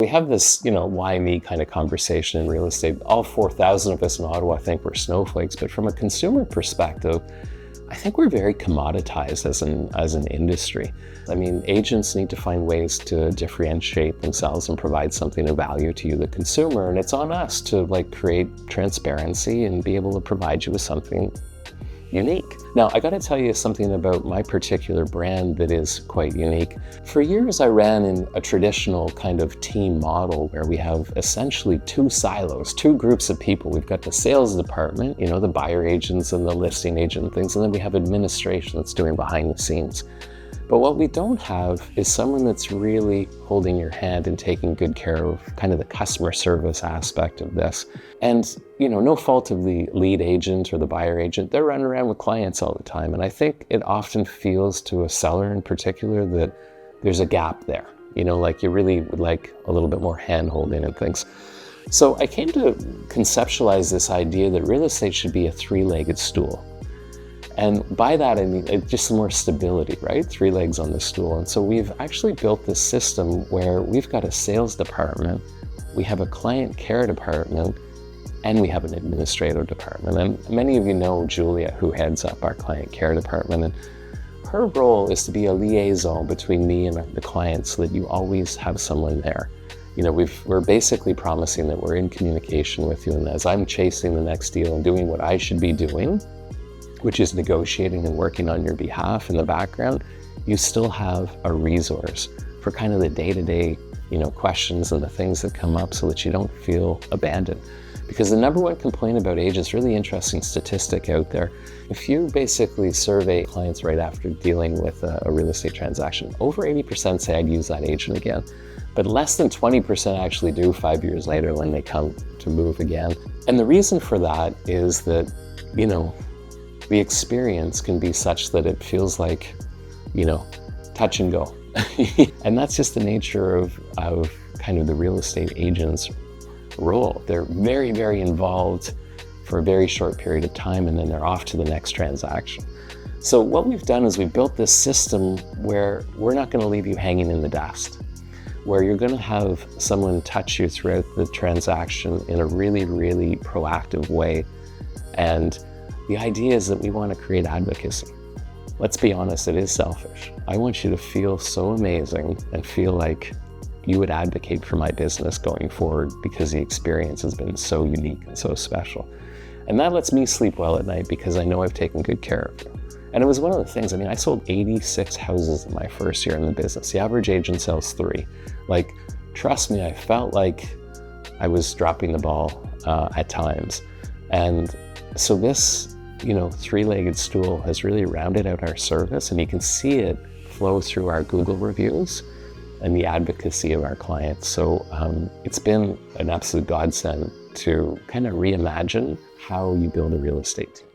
have this, why me kind of conversation in real estate. All 4,000 of us in Ottawa think we're snowflakes, but from a consumer perspective, I think we're very commoditized as an industry. I mean, agents need to find ways to differentiate themselves and provide something of value to you, the consumer, and it's on us to create transparency and be able to provide you with something unique. Now, I got to tell you something about my particular brand that is quite unique. For years, I ran in a traditional kind of team model where we have essentially two silos, two groups of people. We've got the sales department, the buyer agents and the listing agent and things, and then we have administration that's doing behind the scenes. But what we don't have is someone that's really holding your hand and taking good care of kind of the customer service aspect of this. And, no fault of the lead agent or the buyer agent, they're running around with clients all the time. And I think it often feels to a seller in particular that there's a gap there, you really would like a little bit more hand-holding and things. So I came to conceptualize this idea that real estate should be a three-legged stool. And by that, I mean just some more stability, right? 3 legs on the stool. And so we've actually built this system where we've got a sales department, we have a client care department, and we have an administrative department. And many of you know Julia, who heads up our client care department. And her role is to be a liaison between me and the client so that you always have someone there. We're basically promising that we're in communication with you. And as I'm chasing the next deal and doing what I should be doing, which is negotiating and working on your behalf in the background, you still have a resource for kind of the day-to-day, questions and the things that come up so that you don't feel abandoned. Because the number one complaint about agents, really interesting statistic out there, if you basically survey clients right after dealing with a real estate transaction, over 80% say I'd use that agent again. But less than 20% actually do 5 years later when they come to move again. And the reason for that is that, the experience can be such that it feels like, touch and go. And that's just the nature of kind of the real estate agent's role. They're very, very involved for a very short period of time, and then they're off to the next transaction. So what we've done is we've built this system where we're not going to leave you hanging in the dust, where you're going to have someone touch you throughout the transaction in a really, really proactive way. And the idea is that we want to create advocacy. Let's be honest, it is selfish. I want you to feel so amazing and feel like you would advocate for my business going forward because the experience has been so unique and so special. And that lets me sleep well at night because I know I've taken good care of you. And it was one of the things, I sold 86 houses in my first year in the business. The average agent sells 3. Trust me, I felt like I was dropping the ball at times. And so this, 3-legged stool has really rounded out our service, and you can see it flow through our Google reviews and the advocacy of our clients. So it's been an absolute godsend to kind of reimagine how you build a real estate team.